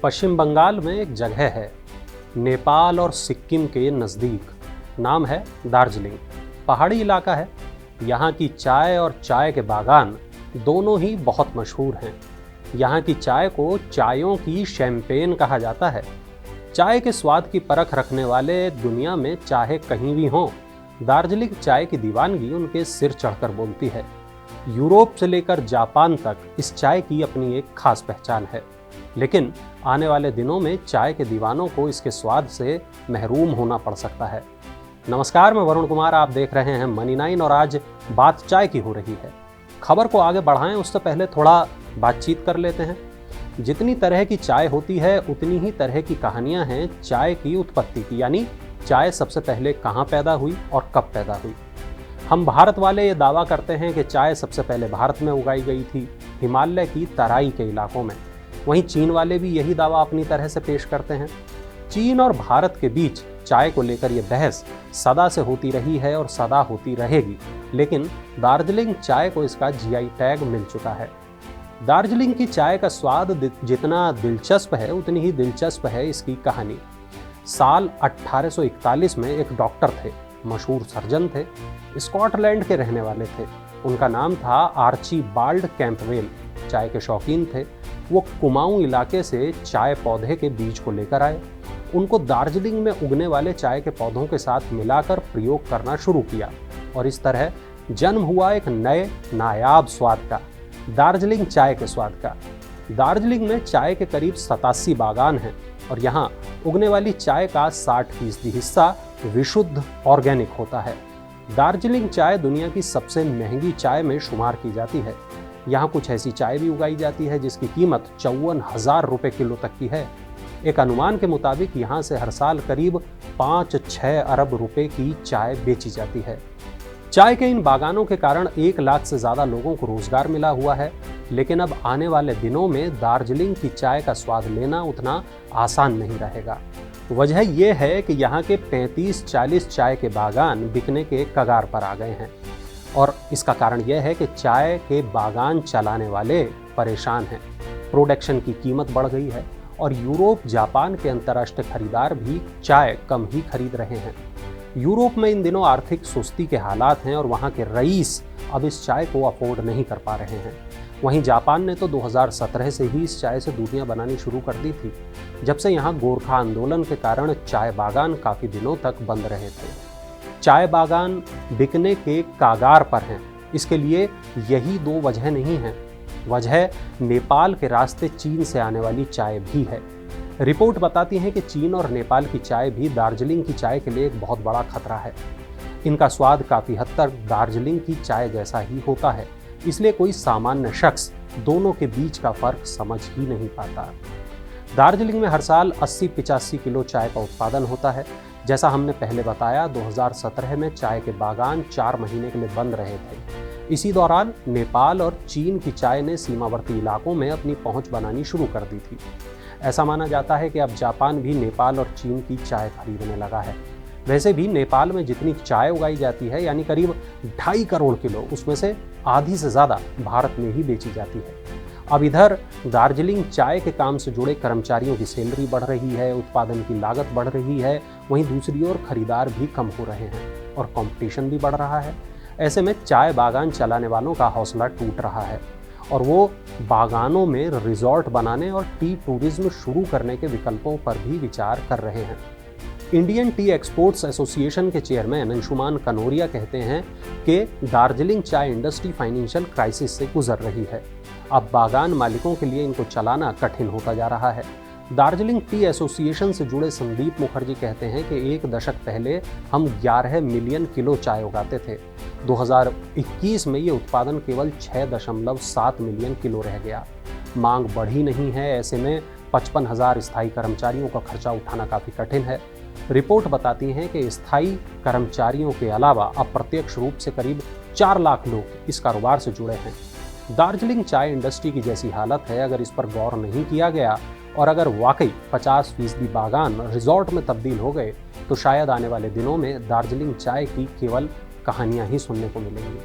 पश्चिम बंगाल में एक जगह है, नेपाल और सिक्किम के नज़दीक। नाम है दार्जिलिंग। पहाड़ी इलाका है। यहाँ की चाय और चाय के बागान दोनों ही बहुत मशहूर हैं। यहाँ की चाय को चायों की शैंपेन कहा जाता है। चाय के स्वाद की परख रखने वाले दुनिया में चाहे कहीं भी हों, दार्जिलिंग चाय की दीवानगी उनके सिर चढ़कर बोलती है। यूरोप से लेकर जापान तक इस चाय की अपनी एक खास पहचान है, लेकिन आने वाले दिनों में चाय के दीवानों को इसके स्वाद से महरूम होना पड़ सकता है। नमस्कार, मैं वरुण कुमार, आप देख रहे हैं मनी 9 और आज बात चाय की हो रही है। खबर को आगे बढ़ाएं उससे पहले थोड़ा बातचीत कर लेते हैं। जितनी तरह की चाय होती है उतनी ही तरह की कहानियां हैं चाय की उत्पत्ति की, यानी चाय सबसे पहले कहाँ पैदा हुई और कब पैदा हुई। हम भारत वाले ये दावा करते हैं कि चाय सबसे पहले भारत में उगाई गई थी, हिमालय की तराई के इलाकों में। वहीं चीन वाले भी यही दावा अपनी तरह से पेश करते हैं। चीन और भारत के बीच चाय को लेकर यह बहस सदा से होती रही है और सदा होती रहेगी, लेकिन दार्जिलिंग चाय को इसका जीआई टैग मिल चुका है। दार्जिलिंग की चाय का स्वाद जितना दिलचस्प है उतनी ही दिलचस्प है इसकी कहानी। साल 1841 में एक डॉक्टर थे, मशहूर सर्जन थे, स्कॉटलैंड के रहने वाले थे। उनका नाम था आर्चीबाल्ड कैंपवेल। चाय के शौकीन थे। वो कुमाऊं इलाके से चाय पौधे के बीज को लेकर आए। उनको दार्जिलिंग में उगने वाले चाय के पौधों के साथ मिलाकर प्रयोग करना शुरू किया और इस तरह जन्म हुआ एक नए नायाब स्वाद का, दार्जिलिंग चाय के स्वाद का। दार्जिलिंग में चाय के करीब 87 बागान हैं और यहाँ उगने वाली चाय का 60% हिस्सा विशुद्ध ऑर्गेनिक होता है। दार्जिलिंग चाय दुनिया की सबसे महंगी चाय में शुमार की जाती है। यहाँ कुछ ऐसी चाय भी उगाई जाती है जिसकी कीमत 54,000 रुपये किलो तक की है। एक अनुमान के मुताबिक यहाँ से हर साल करीब 5-6 अरब रुपए की चाय बेची जाती है। चाय के इन बागानों के कारण 1 लाख से ज़्यादा लोगों को रोजगार मिला हुआ है, लेकिन अब आने वाले दिनों में दार्जिलिंग की चाय का स्वाद लेना उतना आसान नहीं रहेगा। वजह यह है कि यहाँ के 35-40 चाय के बागान बिकने के कगार पर आ गए हैं और इसका कारण यह है कि चाय के बागान चलाने वाले परेशान हैं। प्रोडक्शन की कीमत बढ़ गई है और यूरोप, जापान के अंतर्राष्ट्रीय खरीदार भी चाय कम ही खरीद रहे हैं। यूरोप में इन दिनों आर्थिक सुस्ती के हालात हैं और वहाँ के रईस अब इस चाय को अफोर्ड नहीं कर पा रहे हैं। वहीं जापान ने तो 2017 से ही इस चाय से दूधियां बनानी शुरू कर दी थी, जब से यहाँ गोरखा आंदोलन के कारण चाय बागान काफ़ी दिनों तक बंद रहे थे। चाय बागान बिकने के कागार पर हैं। इसके लिए यही 2 वजह नहीं हैं। वजह नेपाल के रास्ते चीन से आने वाली चाय भी है। रिपोर्ट बताती है कि चीन और नेपाल की चाय भी दार्जिलिंग की चाय के लिए एक बहुत बड़ा खतरा है। इनका स्वाद काफ़ी हद तक दार्जिलिंग की चाय जैसा ही होता है, इसलिए कोई सामान्य शख्स दोनों के बीच का फर्क समझ ही नहीं पाता। दार्जिलिंग में हर साल 80-85 किलो चाय का उत्पादन होता है। जैसा हमने पहले बताया, 2017 में चाय के बागान 4 महीने के लिए बंद रहे थे। इसी दौरान नेपाल और चीन की चाय ने सीमावर्ती इलाकों में अपनी पहुंच बनानी शुरू कर दी थी। ऐसा माना जाता है कि अब जापान भी नेपाल और चीन की चाय खरीदने लगा है। वैसे भी नेपाल में जितनी चाय उगाई जाती है, यानी करीब 2.5 करोड़ किलो, उसमें से आधी से ज़्यादा भारत में ही बेची जाती है। अब इधर दार्जिलिंग चाय के काम से जुड़े कर्मचारियों की सैलरी बढ़ रही है, उत्पादन की लागत बढ़ रही है, वहीं दूसरी ओर खरीदार भी कम हो रहे हैं और कंपटीशन भी बढ़ रहा है। ऐसे में चाय बागान चलाने वालों का हौसला टूट रहा है और वो बागानों में रिजॉर्ट बनाने और टी टूरिज्म शुरू करने के विकल्पों पर भी विचार कर रहे हैं। इंडियन टी एक्सपोर्ट्स एसोसिएशन के चेयरमैन अंशुमान कनोरिया कहते हैं कि दार्जिलिंग चाय इंडस्ट्री फाइनेंशियल क्राइसिस से गुजर रही है। अब बागान मालिकों के लिए इनको चलाना कठिन होता जा रहा है। दार्जिलिंग टी एसोसिएशन से जुड़े संदीप मुखर्जी कहते हैं कि 1 दशक पहले हम 11 मिलियन किलो चाय उगाते थे। 2021 में ये उत्पादन केवल 6.7 मिलियन किलो रह गया। मांग बढ़ी नहीं है, ऐसे में 55,000 स्थायी कर्मचारियों का खर्चा उठाना काफ़ी कठिन है। रिपोर्ट बताती है कि स्थायी कर्मचारियों के अलावा अप्रत्यक्ष रूप से करीब 4 लाख लोग इस कारोबार से जुड़े हैं। दार्जिलिंग चाय इंडस्ट्री की जैसी हालत है, अगर इस पर गौर नहीं किया गया और अगर वाकई 50% बागान रिजॉर्ट में तब्दील हो गए तो शायद आने वाले दिनों में दार्जिलिंग चाय की केवल कहानियां ही सुनने को मिलेंगी।